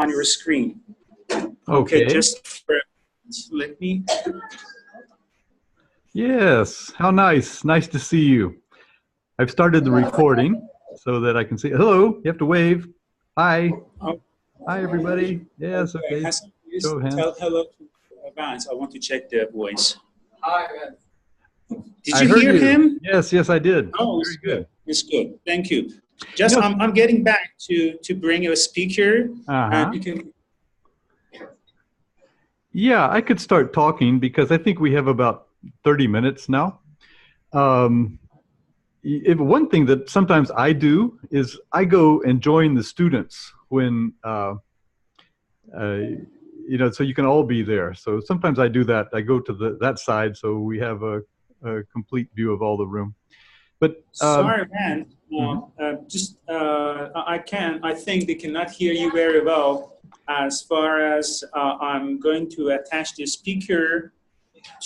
on your screen. Okay. Just let me. Yes, how nice. Nice to see you. I've started the recording so that I can see. Hello, you have to wave. Hi. Hi, everybody. Yes, okay. Show of hands. Tell hello to Vance. I want to check the voice. Hi, Vance. Did you hear him? Yes, yes, I did. Oh, very good. It's good. Thank you. Just I'm getting back to bring you a speaker. And you can. Yeah, I could start talking because I think we have about 30 minutes now. One thing that sometimes I do is I go and join the students when, you know, so you can all be there. So sometimes I do that. I go to that side so we have a complete view of all the room. But sorry, man. I think they cannot hear you very well. As far as I'm going to attach the speaker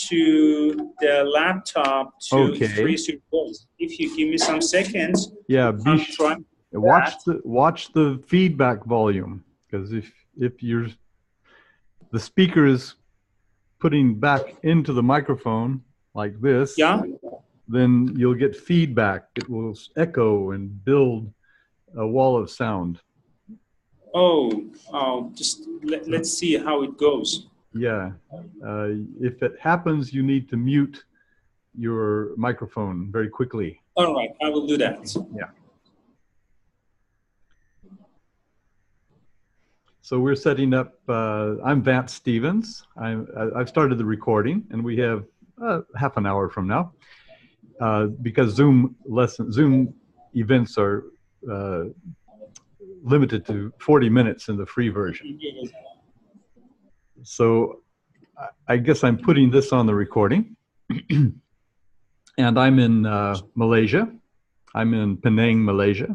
to the laptop to increase your voice. If you give me some seconds, watch the feedback volume, because if the speaker is putting back into the microphone like this, then you'll get feedback. It will echo and build a wall of sound. Just let's see how it goes. Yeah, if it happens, you need to mute your microphone very quickly. All right, I will do that. Yeah. So we're setting up, I'm Vance Stevens. I've started the recording, and we have half an hour from now, because Zoom events are limited to 40 minutes in the free version. So I guess I'm putting this on the recording. And I'm in Malaysia. I'm in Penang, Malaysia.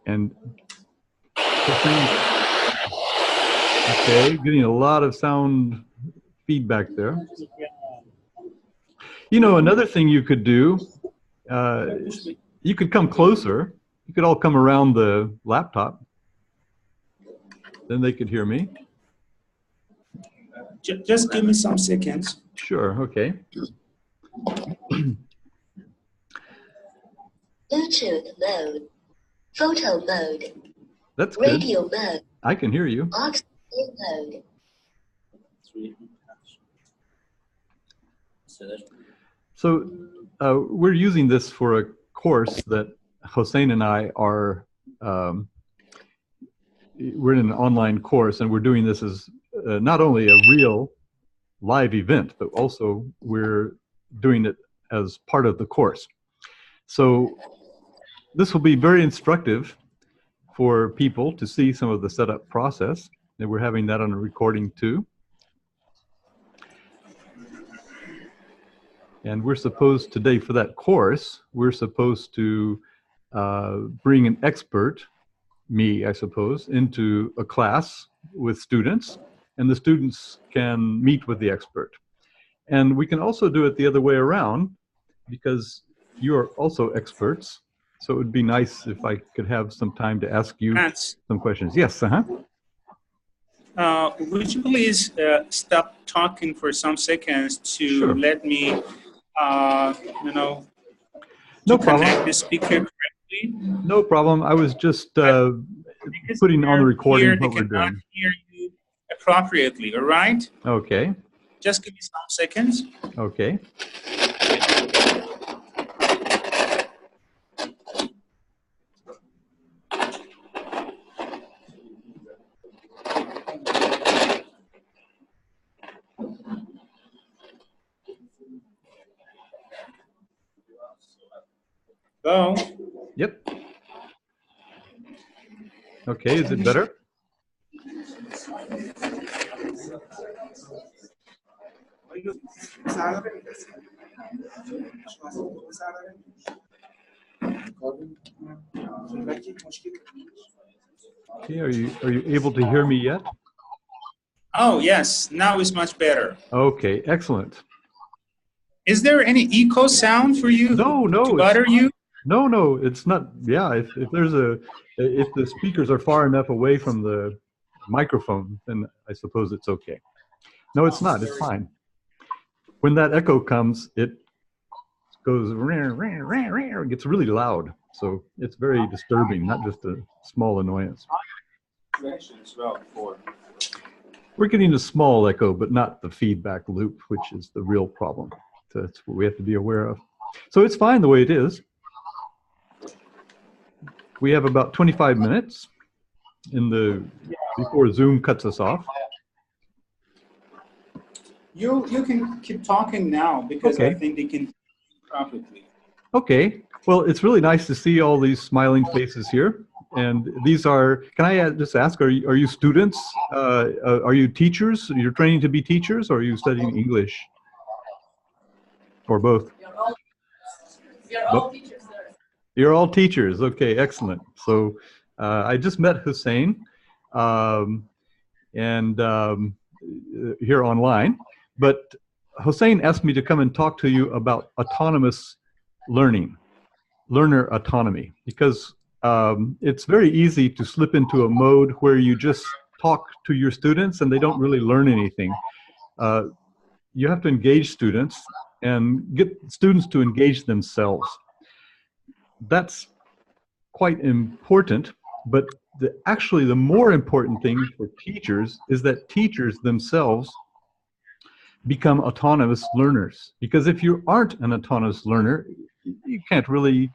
And okay, getting a lot of sound feedback there. You know, another thing you could do, you could come closer. You could all come around the laptop. Then they could hear me. Just give me some seconds. Sure, okay. Bluetooth mode, photo mode, that's good. Radio mode. I can hear you. Auxiliary mode. So we're using this for a course that Hossein and I are, we're in an online course, and we're doing this as not only a real live event, but also we're doing it as part of the course. So this will be very instructive for people to see some of the setup process, and we're having that on a recording too. And we're supposed today, for that course, we're supposed to bring an expert, me, I suppose, into a class with students, and the students can meet with the expert. And we can also do it the other way around, because you are also experts. So it would be nice if I could have some time to ask you some questions. Yes, would you please stop talking for some seconds to let me, you know, no problem. Connect the speaker correctly? No problem. I was just putting on the recording what we're doing. Cannot hear you appropriately, all right? Okay. Just give me some seconds. Okay. Go. Yep. Okay, is it better? Okay, are you able to hear me yet? Oh yes, now it's much better. Okay, excellent. Is there any echo sound for you? No, to bother you? No, it's not. Yeah, if there's If the speakers are far enough away from the microphone, then I suppose it's okay. No, it's not. It's fine. When that echo comes, it goes, it gets really loud. So it's very disturbing, not just a small annoyance. As well before. We're getting a small echo, but not the feedback loop, which is the real problem. So that's what we have to be aware of. So it's fine the way it is. We have about 25 minutes before Zoom cuts us off. You can keep talking now because okay. I think they can properly. Okay. Well, it's really nice to see all these smiling faces here. And these are, can I just ask, are you students? Are you teachers? You're training to be teachers, or are you studying English? Or both? You're all teachers, sir. You're all teachers. Okay, excellent. So I just met Hossein here online. But Hossein asked me to come and talk to you about autonomous learning, learner autonomy, because it's very easy to slip into a mode where you just talk to your students and they don't really learn anything. You have to engage students and get students to engage themselves. That's quite important, but actually the more important thing for teachers is that teachers themselves become autonomous learners. Because if you aren't an autonomous learner, you can't really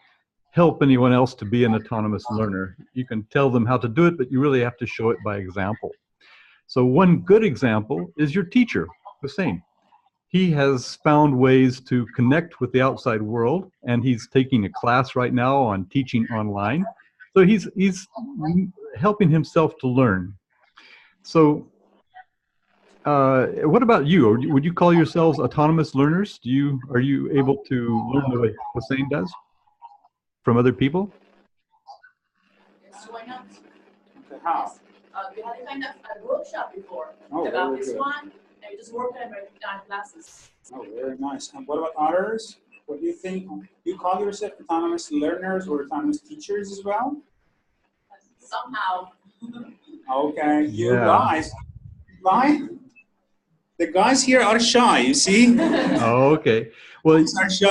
help anyone else to be an autonomous learner. You can tell them how to do it, but you really have to show it by example. So one good example is your teacher, Hossein. He has found ways to connect with the outside world, and he's taking a class right now on teaching online. So he's helping himself to learn. So what about you? Would you call yourselves autonomous learners? Are you able to learn the way Hossein does from other people? Yes, why not? Okay, how? We had a kind of a workshop before Oh, this one, and we just worked on our classes. Oh, very nice. And what about others? What do you think? Do you call yourself autonomous learners or autonomous teachers as well? Somehow. Okay, you guys. Why? The guys here are shy, you see? Oh, okay. Well, are shy.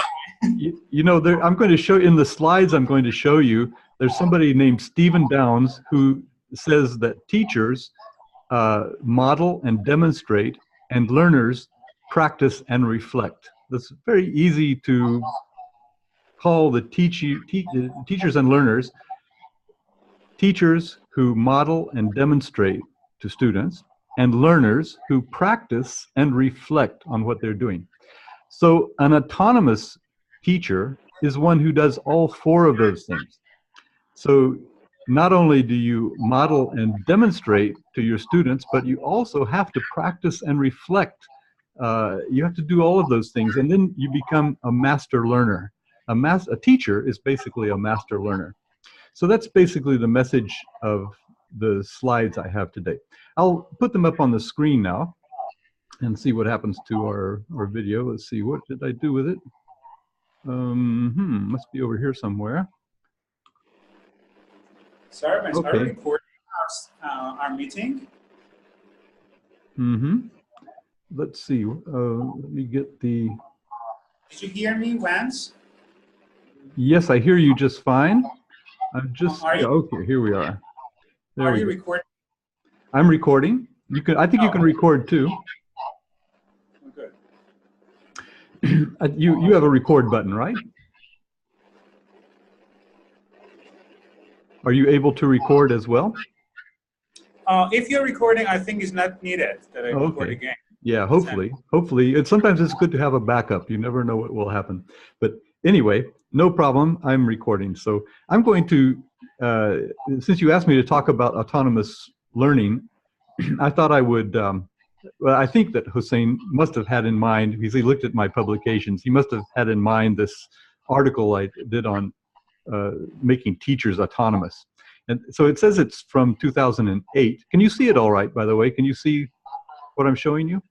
you know, I'm going to show in the slides I'm going to show you, there's somebody named Stephen Downes who says that teachers model and demonstrate, and learners practice and reflect. That's very easy to call the teachers and learners teachers who model and demonstrate to students, and learners who practice and reflect on what they're doing. So an autonomous teacher is one who does all four of those things. So not only do you model and demonstrate to your students, but you also have to practice and reflect. You have to do all of those things, and then you become a master learner. A teacher is basically a master learner. So that's basically the message of the slides I have today. I'll put them up on the screen now and see what happens to our video. Let's see, what did I do with it? Must be over here somewhere. Sir, are okay. we recording our meeting? Let's see. Let me get the... Did you hear me, Vance? Yes, I hear you just fine. I'm just... Are you, okay, here we are. There are we you go. recording? I'm recording. You can. I think you can record too. Good. You have a record button, right? Are you able to record as well? If you're recording, I think it's not needed that I record again. Yeah, hopefully. Hopefully. Sometimes it's good to have a backup. You never know what will happen. But anyway, no problem. I'm recording. So I'm going to, since you asked me to talk about autonomous learning, I thought I would, well, I think that Hossein must have had in mind, because he looked at my publications, he must have had in mind this article I did on making teachers autonomous. And so it says it's from 2008. Can you see it all right, by the way? Can you see what I'm showing you?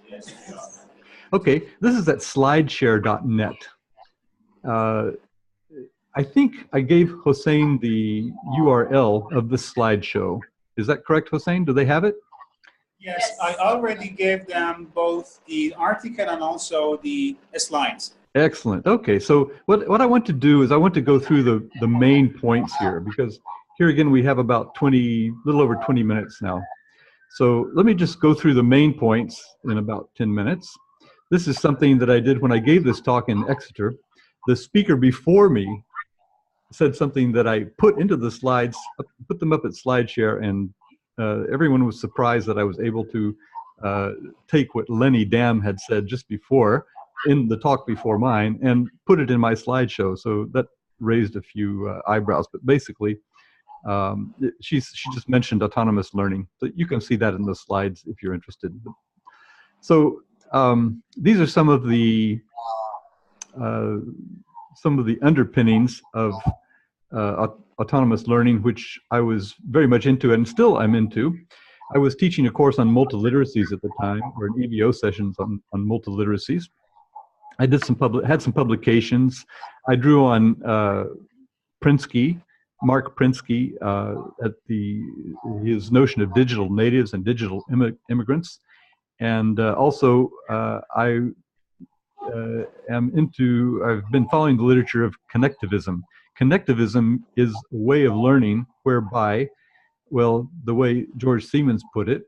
Yes. Okay, this is at slideshare.net. I think I gave Hossein the URL of this slideshow. Is that correct, Hossein? Do they have it? Yes, I already gave them both the article and also the slides. Excellent. Okay, so what I want to do is I want to go through the main points here, because here again we have about little over 20 minutes now. So let me just go through the main points in about 10 minutes. This is something that I did when I gave this talk in Exeter. The speaker before me said something that I put into the slides, put them up at SlideShare, and everyone was surprised that I was able to take what Lenny Dam had said just before in the talk before mine and put it in my slideshow. So that raised a few eyebrows, but basically she just mentioned autonomous learning. So you can see that in the slides if you're interested. So these are some of the underpinnings of autonomous learning, which I was very much into and still I'm into. I was teaching a course on multiliteracies at the time, or an EVO sessions on multiliteracies. I did had some publications. I drew on Mark Prinsky, at his notion of digital natives and digital immigrants. And also I've been following the literature of connectivism. Connectivism is a way of learning whereby, well, the way George Siemens put it,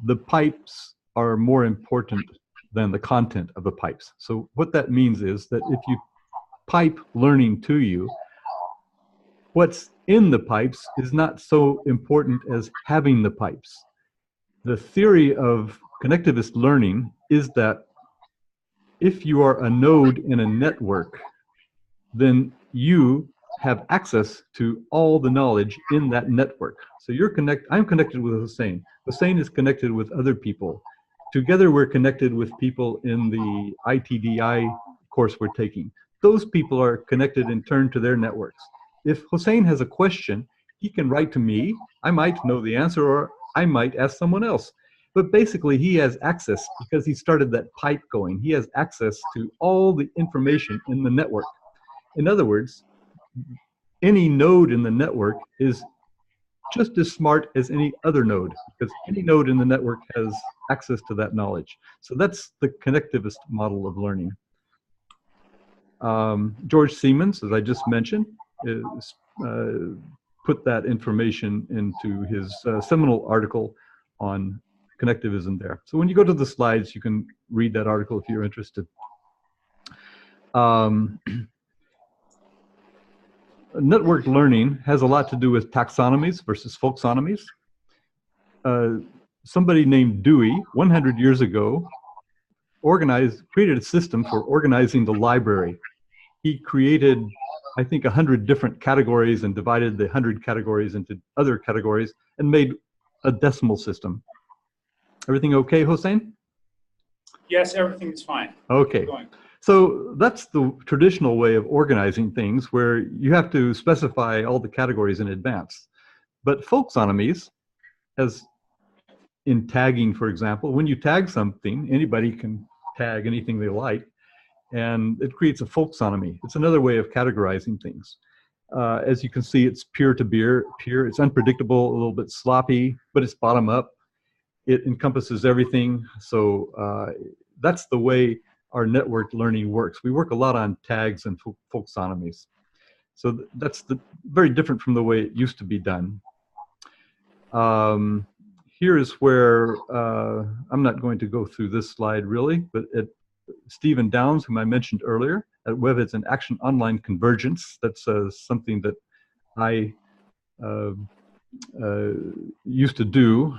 the pipes are more important than the content of the pipes. So what that means is that if you pipe learning to you, what's in the pipes is not so important as having the pipes. The theory of connectivist learning is that if you are a node in a network, then you have access to all the knowledge in that network. So I'm connected with Hossein. Hossein is connected with other people. Together we're connected with people in the iTDi course we're taking. Those people are connected in turn to their networks. If Hossein has a question, he can write to me. I might know the answer, or I might ask someone else. But basically he has access, because he started that pipe going. He has access to all the information in the network. In other words, any node in the network is just as smart as any other node, because any node in the network has access to that knowledge. So that's the connectivist model of learning. George Siemens, as I just mentioned, put that information into his seminal article on connectivism there. So when you go to the slides, you can read that article if you're interested. Network learning has a lot to do with taxonomies versus folksonomies. Somebody named Dewey, 100 years ago, created a system for organizing the library. He created, I think, 100 different categories and divided the 100 categories into other categories and made a decimal system. Everything okay, Hossein? Yes, everything is fine. Okay. So that's the traditional way of organizing things, where you have to specify all the categories in advance. But folksonomies, as in tagging, for example, when you tag something, anybody can tag anything they like, and it creates a folksonomy. It's another way of categorizing things. As you can see, it's peer-to-peer. It's unpredictable, a little bit sloppy, but it's bottom-up. It encompasses everything. So that's the way our network learning works. We work a lot on tags and folksonomies. So that's very different from the way it used to be done. Here is where, I'm not going to go through this slide really, but Stephen Downes, whom I mentioned earlier, at WebEds and Action Online Convergence, that's something that I used to do.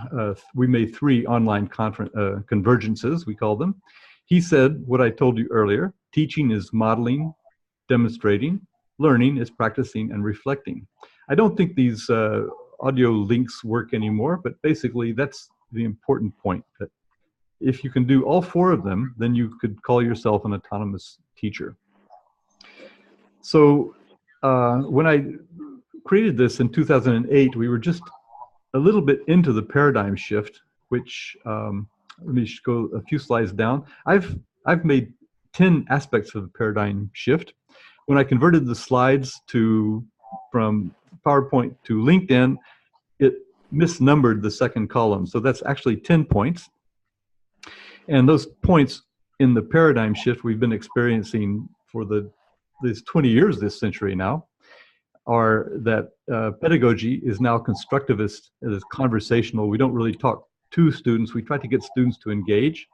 We made 3 online convergences, we call them. He said what I told you earlier: teaching is modeling, demonstrating, learning is practicing and reflecting. I don't think these audio links work anymore, but basically that's the important point, that if you can do all 4 of them, then you could call yourself an autonomous teacher. So when I created this in 2008, we were just a little bit into the paradigm shift, which let me go a few slides down. I've made 10 aspects of the paradigm shift. when I converted the slides from PowerPoint to LinkedIn, it misnumbered the second column. So that's actually 10 points. And those points in the paradigm shift we've been experiencing for these 20 years this century now are that pedagogy is now constructivist, it is conversational. We don't really talk to students. We try to get students to engage.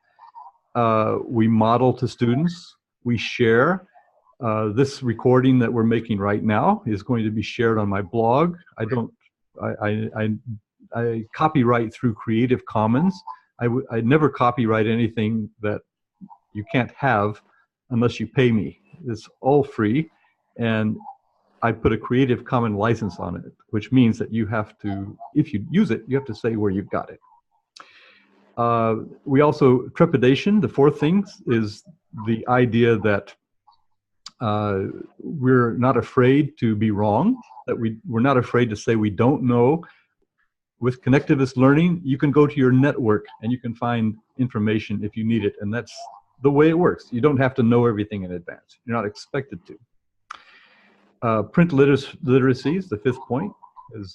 We model to students. We share. This recording that we're making right now is going to be shared on my blog. I copyright through Creative Commons. I never copyright anything that you can't have unless you pay me. It's all free, and I put a Creative Commons license on it, which means that you have to, if you use it, you have to say where you got it. We also, trepidation, the fourth thing, is the idea that we're not afraid to be wrong, that we're not afraid to say we don't know. With connectivist learning, you can go to your network and you can find information if you need it, and that's the way it works. You don't have to know everything in advance. You're not expected to. Print literacies, the fifth point, is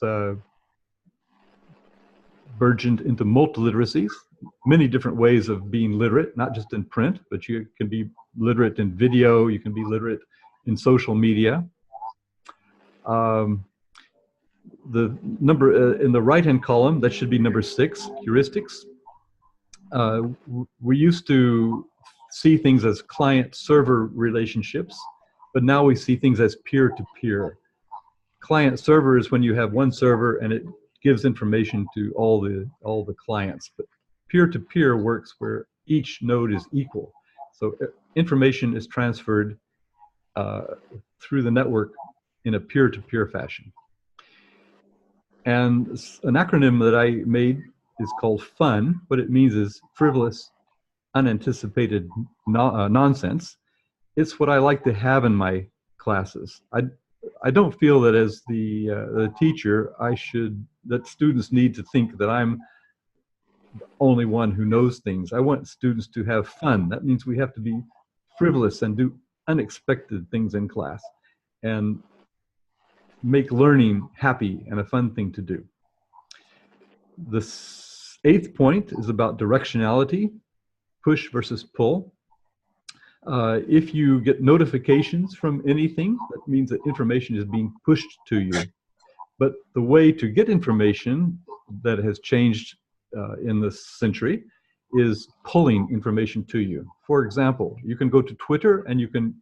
burgeoned into multiliteracies, many different ways of being literate, not just in print, but you can be literate in video, you can be literate in social media. The number in the right-hand column, that should be number 6, heuristics. We used to see things as client-server relationships, but now we see things as peer-to-peer. Client-server is when you have one server and it gives information to all the clients, but peer-to-peer works where each node is equal. So information is transferred through the network in a peer-to-peer fashion. And an acronym that I made is called FUN. What it means is frivolous, unanticipated nonsense. It's what I like to have in my classes. I don't feel that as the teacher, that students need to think that I'm the only one who knows things. I want students to have fun. That means we have to be frivolous and do unexpected things in class and make learning happy and a fun thing to do. The 8th point is about directionality, push versus pull. If you get notifications from anything, that means that information is being pushed to you. But the way to get information that has changed in this century is pulling information to you. For example, you can go to Twitter and you can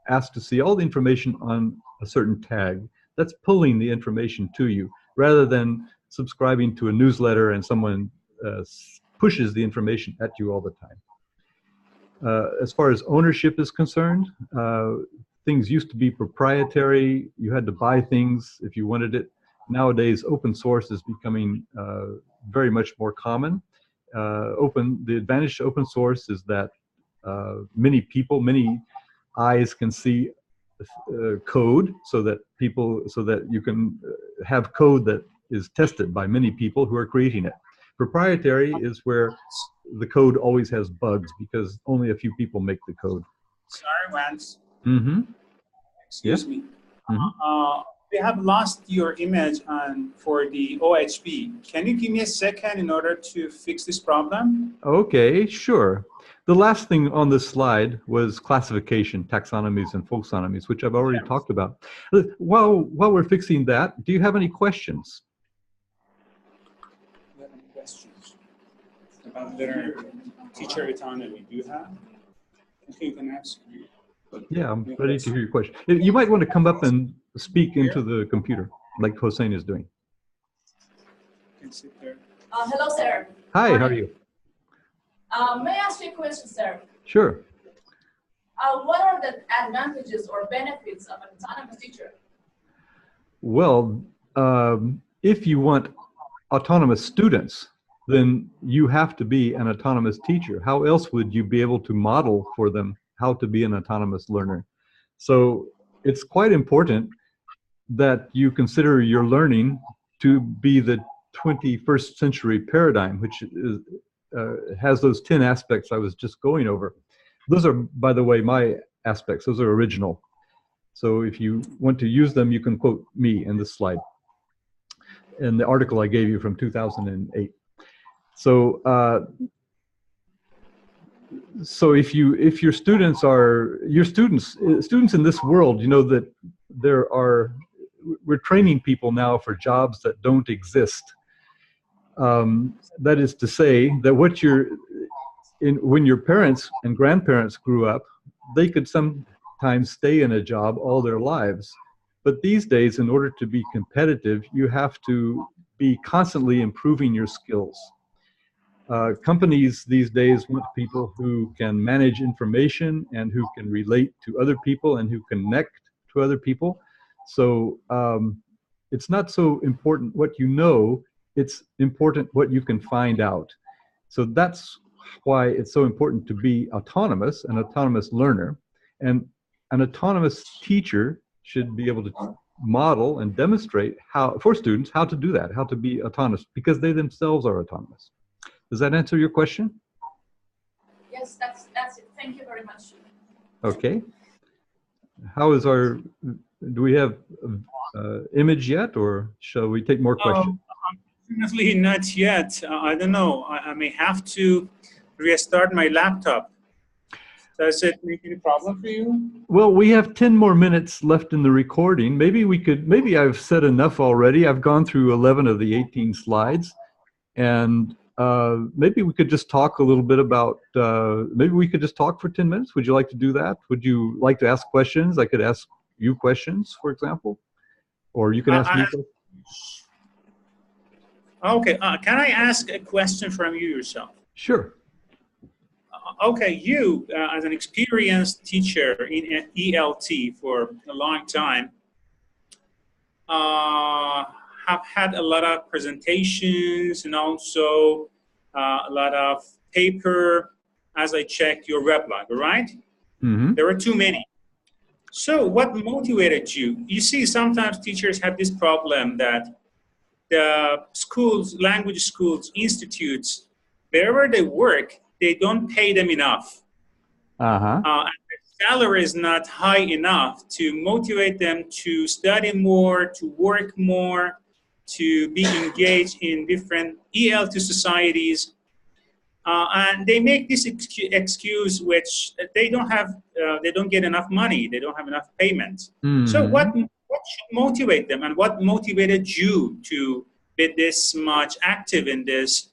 ask to see all the information on a certain tag. That's pulling the information to you, rather than subscribing to a newsletter and someone pushes the information at you all the time. As far as ownership is concerned, things used to be proprietary. You had to buy things if you wanted it. Nowadays, open source is becoming very much more common. The advantage to open source is that many eyes can see code, so that you can have code that is tested by many people who are creating it. Proprietary is where the code always has bugs because only a few people make the code. Sorry, Vance. Mm-hmm. Excuse me. Mm-hmm. We have lost your image for the OHB. Can you give me a second in order to fix this problem? Okay, sure. The last thing on this slide was classification, taxonomies and folksonomies, which I've already talked about. While we're fixing that, do you have any questions? Do you have any questions about their teacher autonomy? Do you have? Okay, you can ask. Yeah, I'm ready to hear your question. You might want to come up and speak into the computer, like Hossein is doing. You can sit there. Hello, sir. Hi, how are you? May I ask you a question, sir? Sure. What are the advantages or benefits of an autonomous teacher? Well, if you want autonomous students, then you have to be an autonomous teacher. How else would you be able to model for them how to be an autonomous learner? So it's quite important that you consider your learning to be the 21st century paradigm, which has those 10 aspects I was just going over. Those are, by the way, my aspects. Those are original. So if you want to use them, you can quote me in this slide, in the article I gave you from 2008. So, so if your students students in this world, you know that we're training people now for jobs that don't exist. That is to say that when your parents and grandparents grew up, they could sometimes stay in a job all their lives. But these days, in order to be competitive, you have to be constantly improving your skills. Companies these days want people who can manage information and who can relate to other people and who connect to other people. So it's not so important what you know, it's important what you can find out. So that's why it's so important to be autonomous, an autonomous learner. And an autonomous teacher should be able to model and demonstrate for students how to do that, how to be autonomous, because they themselves are autonomous. Does that answer your question? Yes, that's it. Thank you very much. Okay. How is do we have image yet, or shall we take more questions? Unfortunately, not yet. I don't know. I may have to restart my laptop. Does it make any problem for you? Well, we have 10 more minutes left in the recording. Maybe I've said enough already. I've gone through 11 of the 18 slides, and maybe we could just talk a little bit about, maybe we could just talk for 10 minutes. Would you like to do that? Would you like to ask questions? I could ask you questions, for example, or you can ask me questions. Okay, can I ask a question from you yourself? Sure. Okay, you, as an experienced teacher in ELT for a long time, have had a lot of presentations and also a lot of paper as I checked your weblog, right? Mm-hmm. There were too many. So what motivated you? You see, sometimes teachers have this problem that the schools, language schools, institutes, wherever they work, they don't pay them enough. Uh-huh. And the salary is not high enough to motivate them to study more, to work more, to be engaged in different ELT societies. And they make this excuse, which they don't get enough money, they don't have enough payment. Mm-hmm. So what should motivate them, and what motivated you to be this much active in this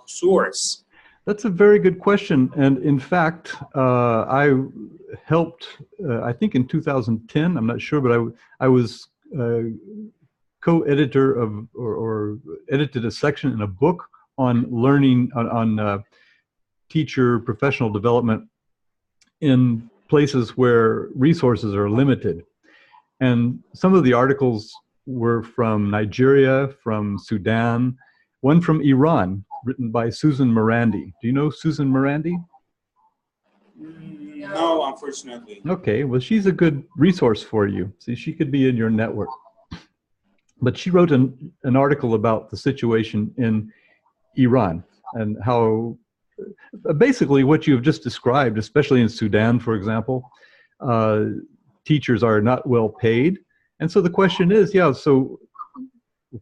source? That's a very good question. And in fact, I helped, I think in 2010, I'm not sure, but I was co-editor of, or edited a section in a book on learning, on teacher professional development in places where resources are limited. And some of the articles were from Nigeria, from Sudan, one from Iran, written by Susan Morandi. Do you know Susan Morandi? No, unfortunately. Okay, well, she's a good resource for you. See, she could be in your network. But she wrote an article about the situation in Iran and how basically what you've just described, especially in Sudan, for example, teachers are not well paid. And so the question is, yeah, so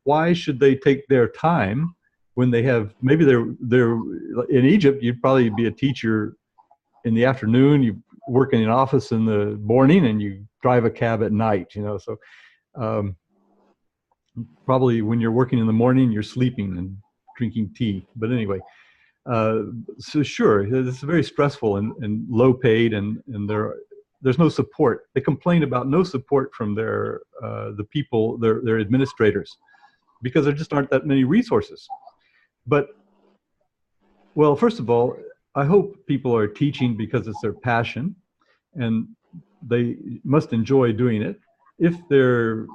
why should they take their time when they have, maybe they're in Egypt, you'd probably be a teacher in the afternoon, you work in an office in the morning, and you drive a cab at night, you know, so probably when you're working in the morning, you're sleeping and drinking tea. But anyway, so sure, it's very stressful and low paid, and there's no support. They complain about no support from their the people, their administrators, because there just aren't that many resources. But, well, first of all, I hope people are teaching because it's their passion, and they must enjoy doing it. If they're,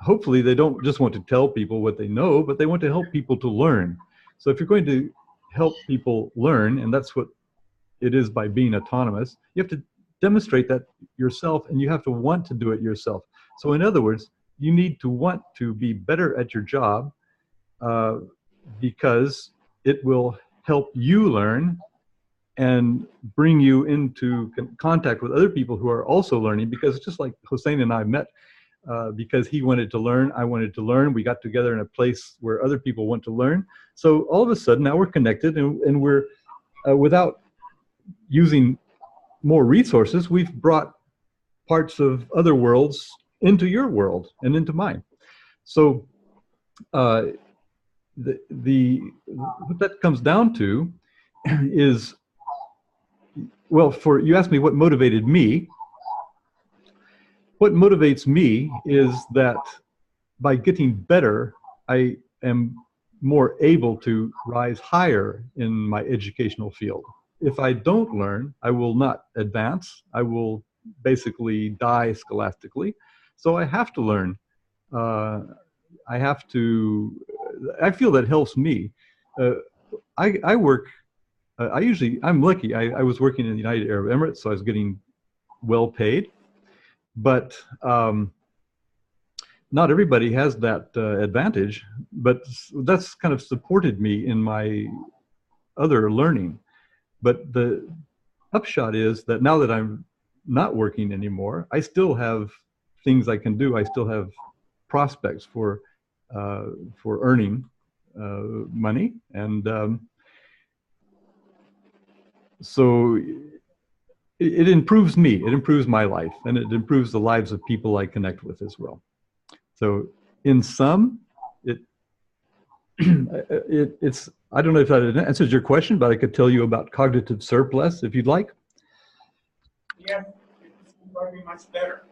hopefully they don't just want to tell people what they know, but they want to help people to learn. So if you're going to help people learn, and that's what it is by being autonomous, you have to demonstrate that yourself, and you have to want to do it yourself. So in other words, you need to want to be better at your job because it will help you learn, and bring you into contact with other people who are also learning, because just like Hossein and I met, because he wanted to learn, I wanted to learn. We got together in a place where other people want to learn. So all of a sudden now we're connected, and we're, without using more resources, we've brought parts of other worlds into your world and into mine. So what that comes down to is, well, you asked me what motivated me. What motivates me is that by getting better, I am more able to rise higher in my educational field. If I don't learn, I will not advance. I will basically die scholastically. So I have to learn. I feel that helps me. I work, I'm lucky. I was working in the United Arab Emirates, so I was getting well paid. But not everybody has that advantage, but that's kind of supported me in my other learning. But the upshot is that now that I'm not working anymore, I still have things I can do. I still have prospects for earning money, and so it improves me. It improves my life, and it improves the lives of people I connect with as well. So in sum, it's, I don't know if that answers your question, but I could tell you about cognitive surplus if you'd like. Yeah, it's probably much better.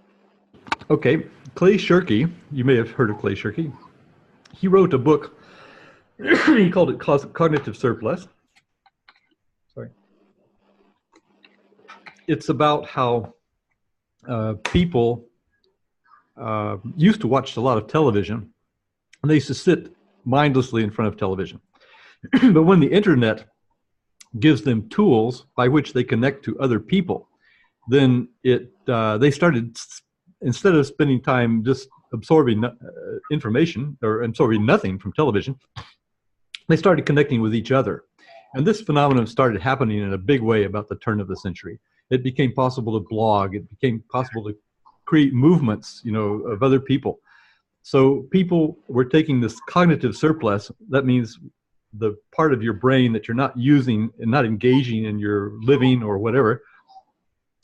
Okay, Clay Shirky, you may have heard of Clay Shirky. He wrote a book, he called it Cognitive Surplus. Sorry. It's about how people used to watch a lot of television, and they used to sit mindlessly in front of television. But when the internet gives them tools by which they connect to other people, then they started, instead of spending time just absorbing information or absorbing nothing from television, they started connecting with each other. And this phenomenon started happening in a big way about the turn of the century. It became possible to blog. It became possible to create movements, of other people. So people were taking this cognitive surplus. That means the part of your brain that you're not using and not engaging in your living or whatever,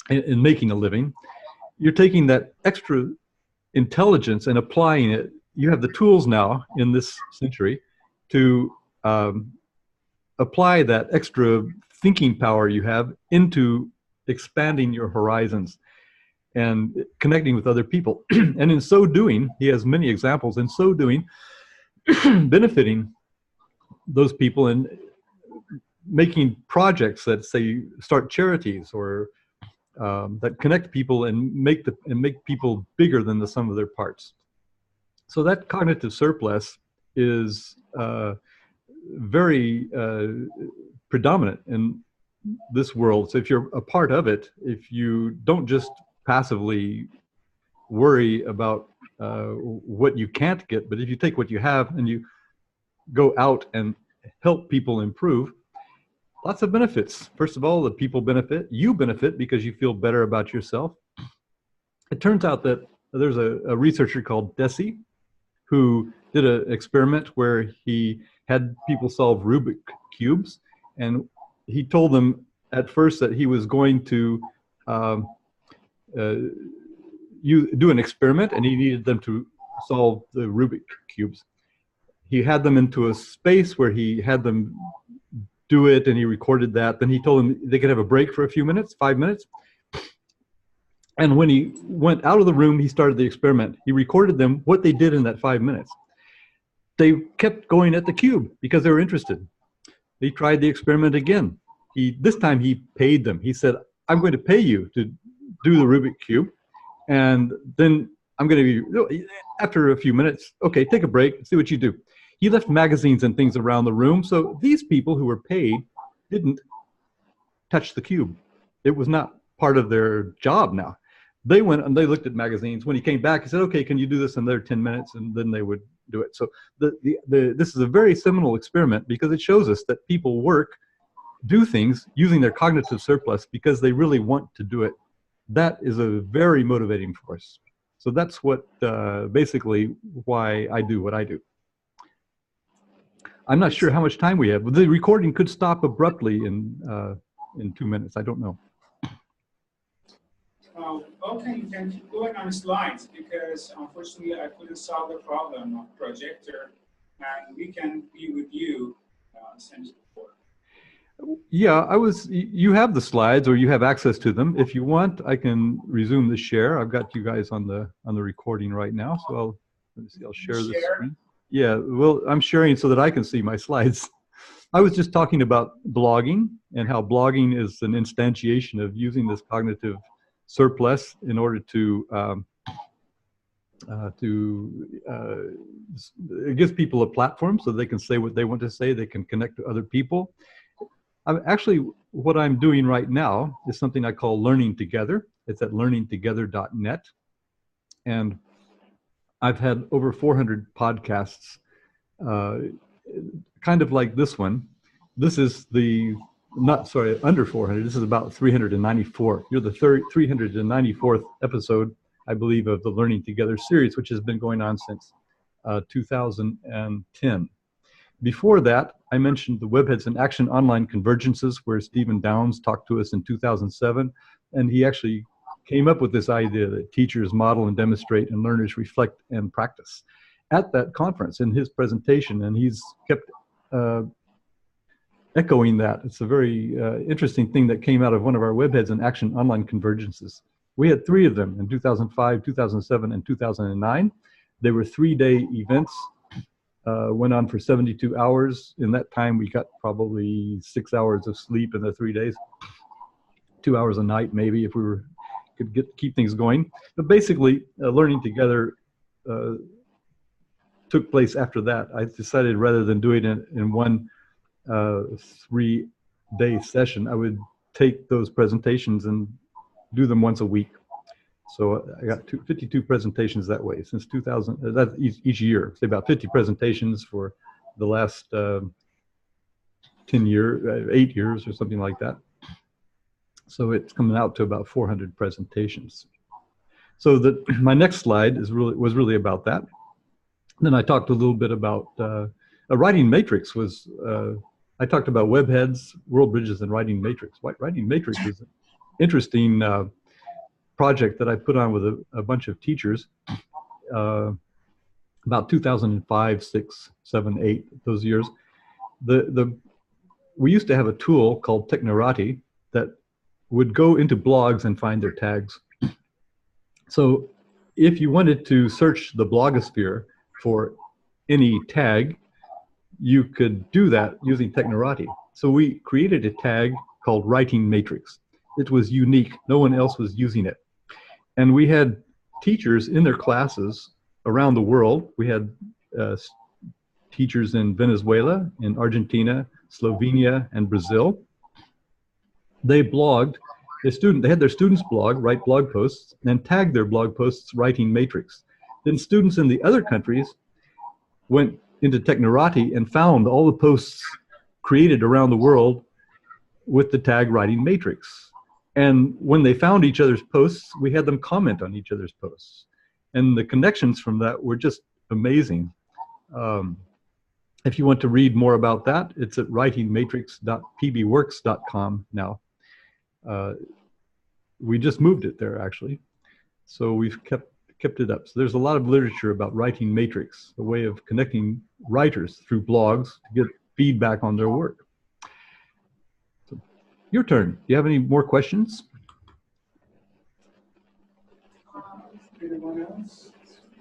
in making a living. You're taking that extra intelligence and applying it. You have the tools now in this century to apply that extra thinking power you have into expanding your horizons and connecting with other people. And in so doing, he has many examples, in so doing, benefiting those people and making projects that, say, start charities or that connect people and make people bigger than the sum of their parts. So that cognitive surplus is very predominant in this world. So if you're a part of it, if you don't just passively worry about what you can't get, but if you take what you have and you go out and help people improve, lots of benefits. First of all, the people benefit. You benefit because you feel better about yourself. It turns out that there's a researcher called Deci who did an experiment where he had people solve Rubik cubes, and he told them at first that he was going to do an experiment, and he needed them to solve the Rubik cubes. He had them into a space where he had them do it, and he recorded that. Then he told them they could have a break for a few minutes, 5 minutes. And when he went out of the room, he started the experiment. He recorded them, what they did in that 5 minutes. They kept going at the cube because they were interested. He tried the experiment again. This time he paid them. He said, I'm going to pay you to do the Rubik cube, and then I'm going to, after a few minutes, okay, take a break, see what you do. He left magazines and things around the room, so these people who were paid didn't touch the cube. It was not part of their job now. They went and they looked at magazines. When he came back, he said, okay, can you do this in another 10 minutes? And then they would do it. So this is a very seminal experiment because it shows us that people work do things using their cognitive surplus because they really want to do it. That is a very motivating force. So that's what basically why I do what I do. I'm not sure how much time we have, but the recording could stop abruptly in 2 minutes. I don't know. Okay, you can keep going on slides because unfortunately I couldn't solve the problem of projector, and we can be with you since before. Yeah, you have the slides or you have access to them. If you want, I can resume the share. I've got you guys on the recording right now, so I'll share the screen. Yeah, well, I'm sharing so that I can see my slides. I was just talking about blogging and how blogging is an instantiation of using this cognitive surplus in order to it gives people a platform so they can say what they want to say. They can connect to other people. Actually, what I'm doing right now is something I call Learning Together. It's at learningtogether.net. And I've had over 400 podcasts, kind of like this one. This is under 400. This is about 394. You're the 394th episode, I believe, of the Learning Together series, which has been going on since 2010. Before that, I mentioned the Webheads in Action online convergences, where Stephen Downes talked to us in 2007, and he actually came up with this idea that teachers model and demonstrate and learners reflect and practice at that conference in his presentation, and he's kept echoing that. It's a very interesting thing that came out of one of our Webheads in Action online convergences. We had 3 of them in 2005, 2007, and 2009. They were 3-day events. Went on for 72 hours. In that time, we got probably 6 hours of sleep in the 3 days, 2 hours a night, maybe, if we could keep things going. But basically, Learning Together took place after that. I decided rather than doing it in one 3-day session, I would take those presentations and do them once a week. So I got 52 presentations that way since 2000. That's each year. Say about 50 presentations for the last 8 years or something like that. So it's coming out to about 400 presentations. So my next slide was really about that. Then I talked a little bit about a writing matrix. I talked about webheads, world bridges, and writing matrix. Writing matrix is an interesting project that I put on with a bunch of teachers about 2005, 6, 7, 8, those years. We used to have a tool called Technorati that would go into blogs and find their tags. So if you wanted to search the blogosphere for any tag, you could do that using Technorati. So we created a tag called Writing Matrix. It was unique. No one else was using it. And we had teachers in their classes around the world. We had teachers in Venezuela, in Argentina, Slovenia, and Brazil. They blogged. They had their students write blog posts, and tag their blog posts Writing Matrix. Then students in the other countries went into Technorati and found all the posts created around the world with the tag Writing Matrix. And when they found each other's posts, we had them comment on each other's posts. And the connections from that were just amazing. If you want to read more about that, it's at writingmatrix.pbworks.com now. We just moved it there, actually. So we've kept it up. So there's a lot of literature about Writing Matrix, a way of connecting writers through blogs to get feedback on their work. So, your turn. Do you have any more questions? Anyone else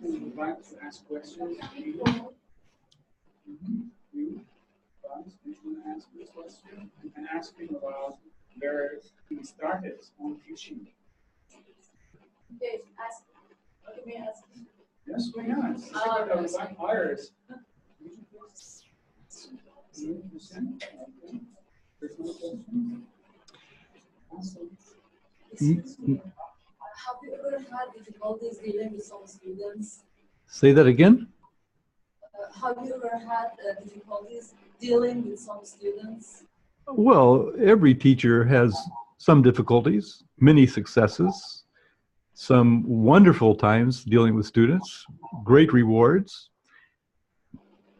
who would like to ask questions? You, Vance, you want to ask this question? You can ask him about where he started on teaching. Yes, ask. Okay, may I ask? Yes, why not? Iris. There's no question. Have you ever had difficulties dealing with some students? Say that again? Have you ever had difficulties dealing with some students? Well, every teacher has some difficulties, many successes, some wonderful times dealing with students, great rewards.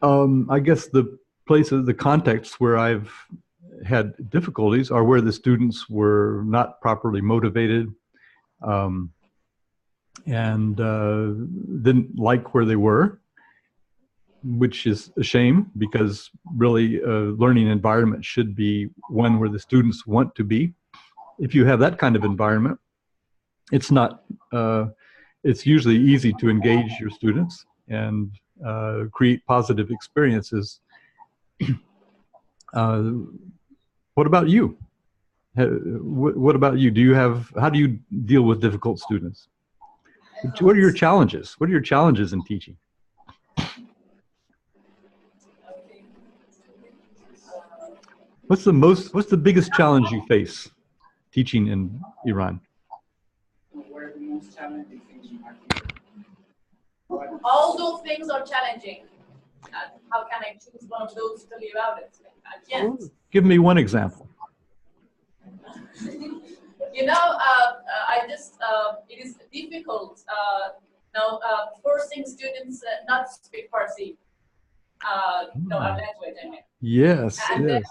I guess the places, the contexts where I've had difficulties are where the students were not properly motivated, and didn't like where they were, which is a shame, because really a learning environment should be one where the students want to be. If you have that kind of environment, it's not, it's usually easy to engage your students and create positive experiences. What about you? What about you? Do you have, how do you deal with difficult students? What are your challenges? What are your challenges in teaching? What's the biggest challenge you face teaching in Iran? What are the most challenging things you have here? All those things are challenging. How can I choose one of those to live out it? I can't. Give me one example. You know, it is difficult, forcing students not to speak Farsi, our language, I mean. Yes, and yes.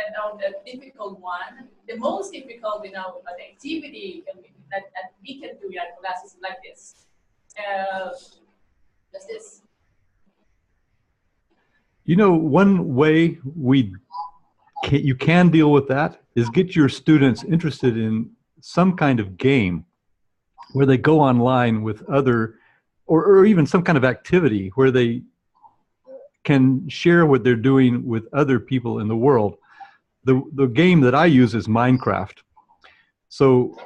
And on the difficult one, the most difficult, the activity that we can do in our classes like this. Just this. You know, one way you can deal with that is get your students interested in some kind of game where they go online with other, or even some kind of activity where they can share what they're doing with other people in the world. The game that I use is Minecraft. So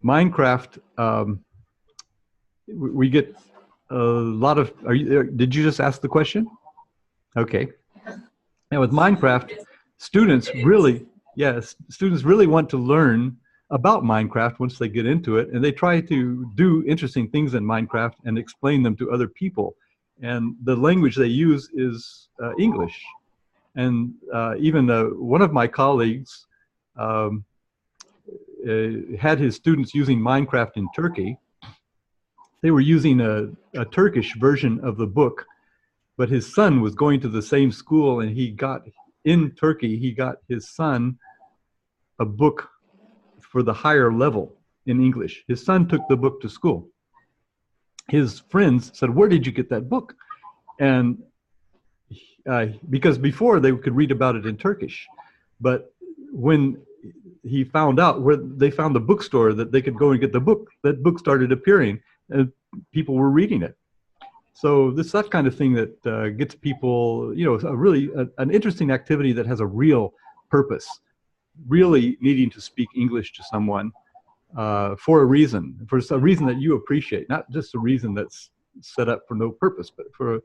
Minecraft, we get a lot of, did you just ask the question? Okay. Now with Minecraft, students really want to learn about Minecraft once they get into it, and they try to do interesting things in Minecraft and explain them to other people. And the language they use is English. And even one of my colleagues had his students using Minecraft in Turkey. They were using a Turkish version of the book, but his son was going to the same school, and in Turkey, he got his son a book for the higher level in English. His son took the book to school. His friends said, "Where did you get that book?" And because before they could read about it in Turkish, but when he found out where they found the bookstore that they could go and get the book, that book started appearing and people were reading it. So this that kind of thing that gets people, an interesting activity that has a real purpose, really needing to speak English to someone for a reason that you appreciate, not just a reason that's set up for no purpose, but for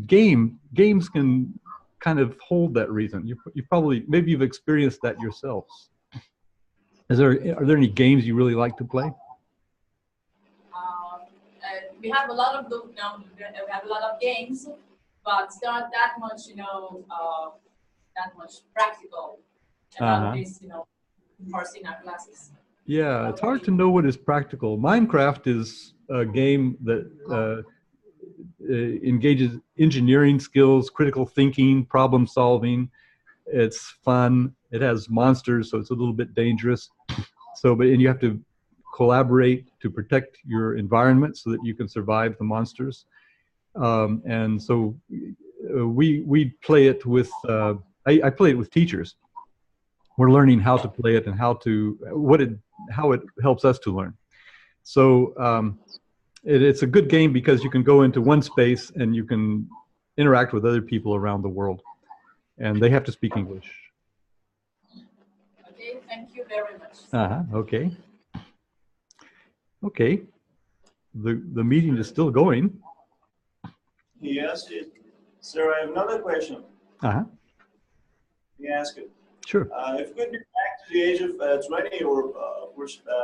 games can kind of hold that reason. You probably, maybe you've experienced that yourselves. Are there any games you really like to play? We have a lot of those, we have a lot of games, but it's not that much, that much practical. And nowadays, Farsi in our classes. Yeah, it's hard to know what is practical. Minecraft is a game that engages engineering skills, critical thinking, problem solving. It's fun. It has monsters, so it's a little bit dangerous. And you have to collaborate to protect your environment so that you can survive the monsters. And so we play it with, I play it with teachers. We're learning how to play it and how it helps us to learn. So it's a good game because you can go into one space and you can interact with other people around the world, and they have to speak English. Okay, thank you very much. Okay. Okay. The meeting is still going. Yes, sir, I have another question. Let me ask it. Sure. If you could be back to the age of 20 or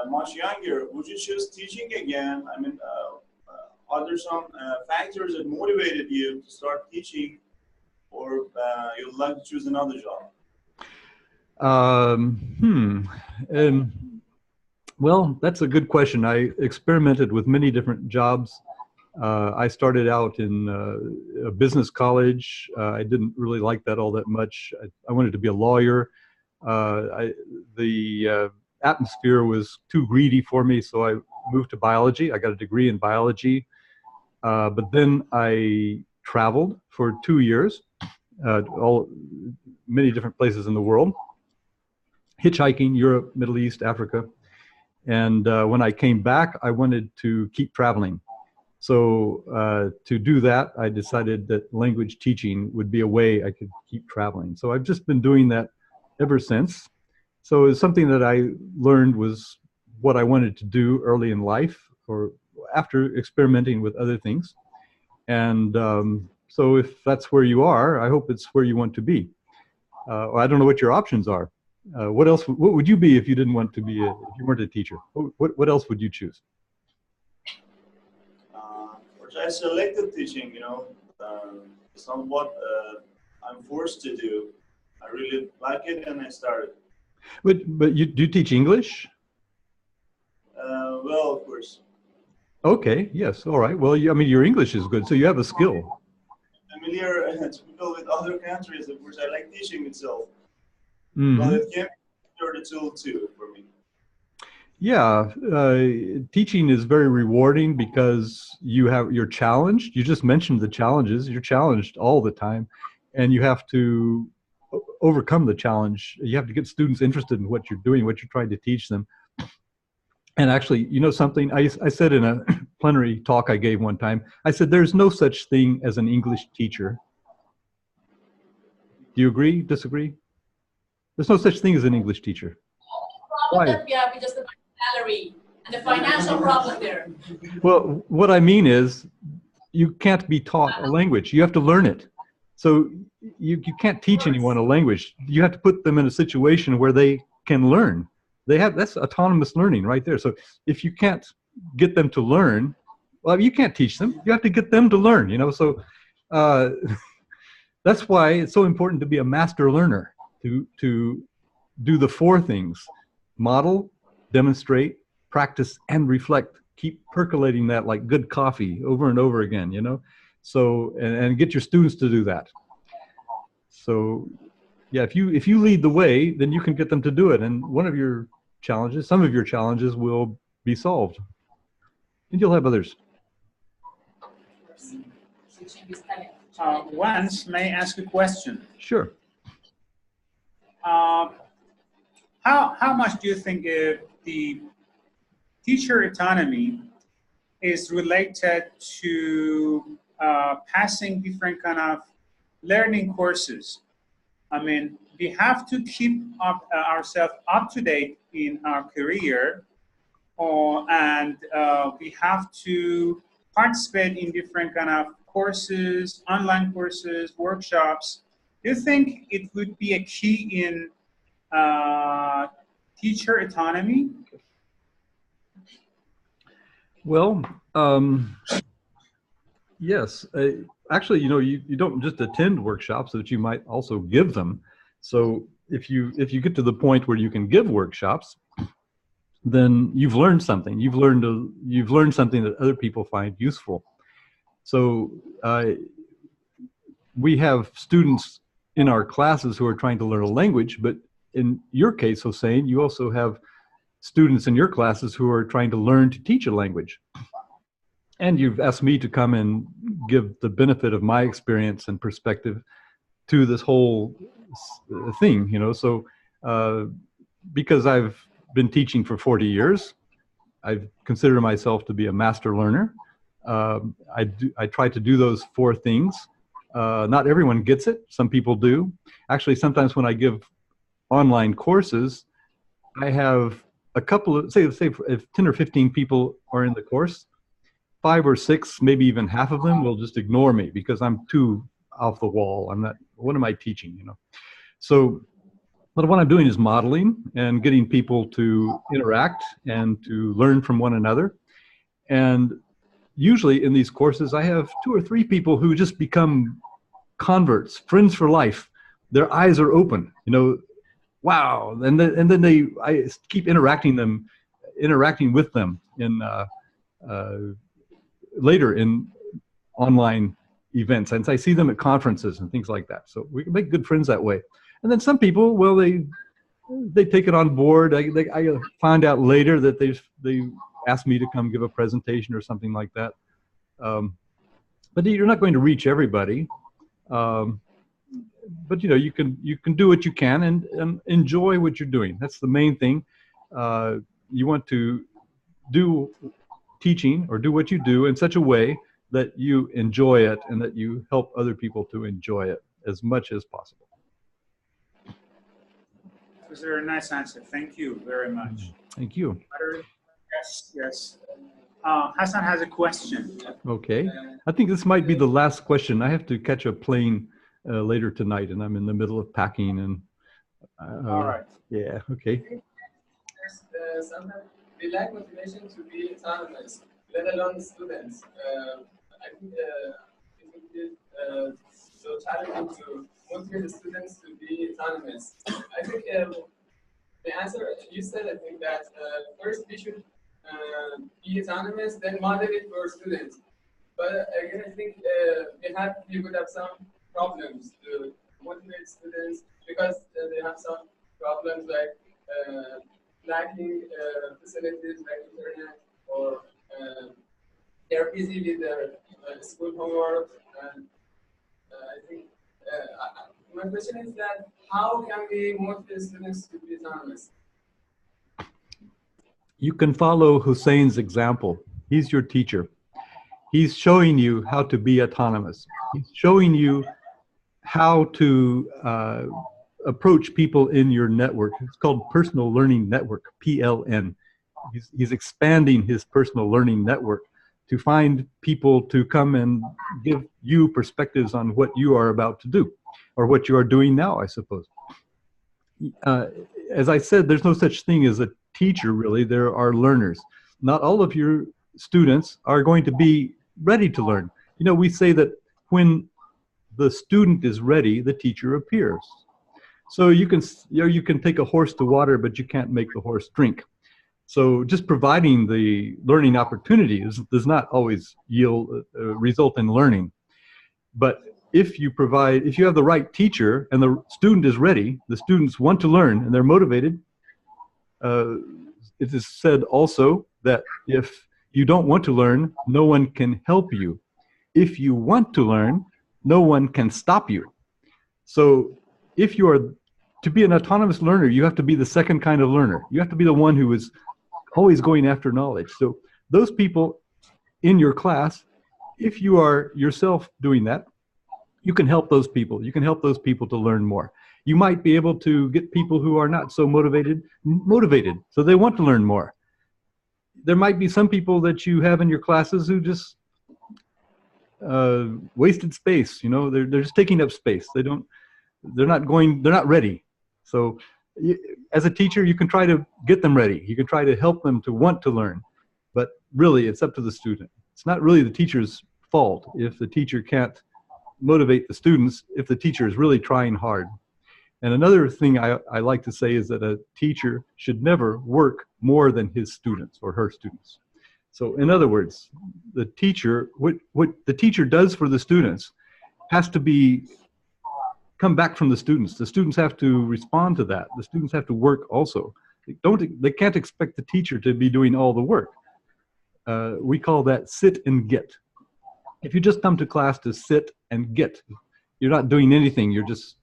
much younger, would you choose teaching again? I mean, are there some factors that motivated you to start teaching, or you'd like to choose another job? Well, that's a good question. I experimented with many different jobs. I started out in a business college. I didn't really like that all that much. I wanted to be a lawyer. The atmosphere was too greedy for me, so I moved to biology. I got a degree in biology. But then I traveled for 2 years, many different places in the world, hitchhiking, Europe, Middle East, Africa. And when I came back, I wanted to keep traveling. So to do that, I decided that language teaching would be a way I could keep traveling. So I've just been doing that ever since. So it's something that I learned was what I wanted to do early in life, or after experimenting with other things. And so if that's where you are, I hope it's where you want to be. I don't know what your options are. What else? What would you be if you didn't want to be if you weren't a teacher? What else would you choose? I selected teaching. It's not what I'm forced to do. I really like it, and I started. But you do teach English? Well, of course. Okay. Yes. All right. Well, I mean, your English is good, so you have a skill. Familiar to people with other countries, of course. I like teaching itself. Mm-hmm. But it can be the tool too for me. Yeah, teaching is very rewarding because you're challenged. You just mentioned the challenges. You're challenged all the time, and you have to overcome the challenge. You have to get students interested in what you're doing, what you're trying to teach them. And actually, you know something, I said in a plenary talk I gave one time, I said, there's no such thing as an English teacher. Do you agree, disagree? There's no such thing as an English teacher. Why? That we have just the salary and the financial problem there. Well, what I mean is, you can't be taught a language. You have to learn it. So you can't teach anyone a language. You have to put them in a situation where they can learn. That's autonomous learning right there. So if you can't get them to learn, well, you can't teach them. You have to get them to learn, So that's why it's so important to be a master learner, to do the 4 things: model, demonstrate, practice, and reflect. Keep percolating that like good coffee over and over again, So, and get your students to do that. So, yeah, if you lead the way, then you can get them to do it. And some of your challenges will be solved. And you'll have others. Vance, may I ask a question? Sure. How much do you think the teacher autonomy is related to passing different kind of learning courses? I mean, we have to keep ourselves up to date in our career, and we have to participate in different kind of courses, online courses, workshops. Do you think it would be a key in teacher autonomy? Well, yes. Actually, you don't just attend workshops, but you might also give them. So if you get to the point where you can give workshops, then you've learned something. You've learned something that other people find useful. So we have students in our classes who are trying to learn a language, but in your case, Hossein, you also have students in your classes who are trying to learn to teach a language. And you've asked me to come and give the benefit of my experience and perspective to this whole thing, So because I've been teaching for 40 years, I consider myself to be a master learner. I try to do those 4 things. Not everyone gets it. Some people do. Actually, sometimes when I give online courses, I have a couple of, say if 10 or 15 people are in the course, 5 or 6, maybe even half of them will just ignore me because I'm too off the wall. What am I teaching, So, but what I'm doing is modeling and getting people to interact and to learn from one another. And usually in these courses, I have 2 or 3 people who just become converts, friends for life. Their eyes are open, wow. And then I keep interacting with them in later in online events, and I see them at conferences and things like that. So we can make good friends that way. And then some people, well, they take it on board. I find out later that they asked me to come give a presentation or something like that. But you're not going to reach everybody. But you can do what you can and enjoy what you're doing. That's the main thing. You want to do teaching or do what you do in such a way that you enjoy it and that you help other people to enjoy it as much as possible. That was a very nice answer. Thank you very much. Thank you. Yes. Hassan has a question. Okay. I think this might be the last question. I have to catch a plane later tonight, and I'm in the middle of packing. And all right. Yeah. Okay. Sometimes we lack motivation to be autonomous, let alone students. I think it would be so challenging to motivate the students to be autonomous. I think the answer you said, I think that first we should be autonomous, then moderate for students. But again, I think we would have some problems to motivate students because they have some problems like lacking facilities like internet, or they're busy with their school homework. And I think my question is that how can we motivate students to be autonomous? You can follow Hossein's example. He's your teacher. He's showing you how to be autonomous. He's showing you how to approach people in your network. It's called Personal Learning Network, PLN. He's expanding his personal learning network to find people to come and give you perspectives on what you are about to do, or what you are doing now, I suppose. As I said, there's no such thing as a teacher, really. There are learners. Not all of your students are going to be ready to learn. We say that when the student is ready, the teacher appears. So you can take a horse to water, but you can't make the horse drink. So just providing the learning opportunities does not always result in learning. But if you have the right teacher and the student is ready, the students want to learn and they're motivated. It is said also that if you don't want to learn, no one can help you. If you want to learn, no one can stop you. So if you are to be an autonomous learner, you have to be the second kind of learner. You have to be the one who is always going after knowledge. So those people in your class, if you are yourself doing that, you can help those people. You can help those people to learn more. You might be able to get people who are not so motivated, so they want to learn more. There might be some people that you have in your classes who just wasted space. They're just taking up space. They're not ready. So as a teacher, you can try to get them ready. You can try to help them to want to learn. But really, it's up to the student. It's not really the teacher's fault if the teacher can't motivate the students, if the teacher is really trying hard. And another thing I like to say is that a teacher should never work more than his students or her students. So in other words, the teacher, what the teacher does for the students has to come back from the students. The students have to respond to that. The students have to work also. They can't expect the teacher to be doing all the work. We call that sit and get. If you just come to class to sit and get, you're not doing anything. You're just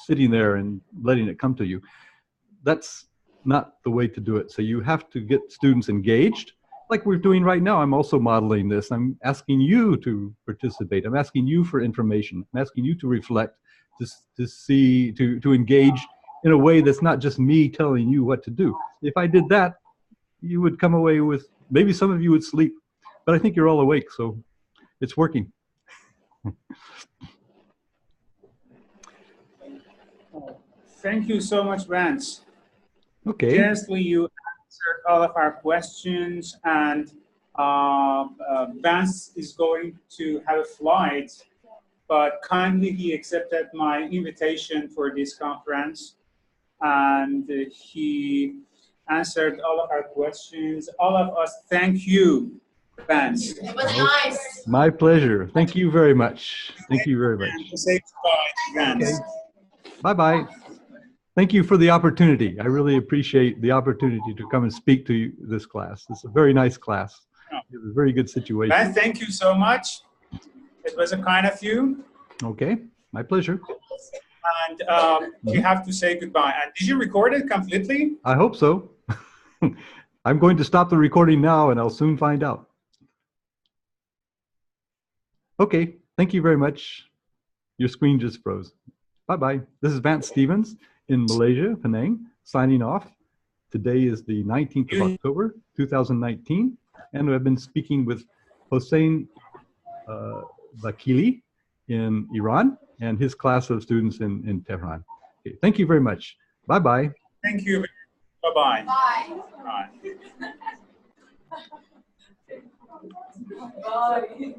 sitting there and letting it come to you. That's not the way to do it. So you have to get students engaged, like we're doing right now. I'm also modeling this. I'm asking you to participate. I'm asking you for information. I'm asking you to reflect, to engage in a way that's not just me telling you what to do. If I did that, you would come away with, maybe some of you would sleep, but I think you're all awake, so it's working. Thank you so much, Vance. Okay. Generously, you answered all of our questions, and Vance is going to have a flight, but kindly he accepted my invitation for this conference. and he answered all of our questions. All of us thank you, Vance. It was nice. My pleasure. Thank you very much. Thank you very much. And say goodbye, Vance. Okay. Bye-bye. Thank you for the opportunity. I really appreciate the opportunity to come and speak to this class. It's a very nice class. It was a very good situation. Vance, thank you so much. It was a kind of you. Okay, my pleasure. And you have to say goodbye. And did you record it completely? I hope so. I'm going to stop the recording now and I'll soon find out. Okay, thank you very much. Your screen just froze. Bye-bye. This is Vance Stevens in Malaysia, Penang, signing off. Today is the 19th of October, 2019, and I've been speaking with Hossein Vakili in Iran and his class of students in Tehran. Okay, thank you very much. Bye-bye. Thank you. Bye-bye. Bye. Bye. Bye.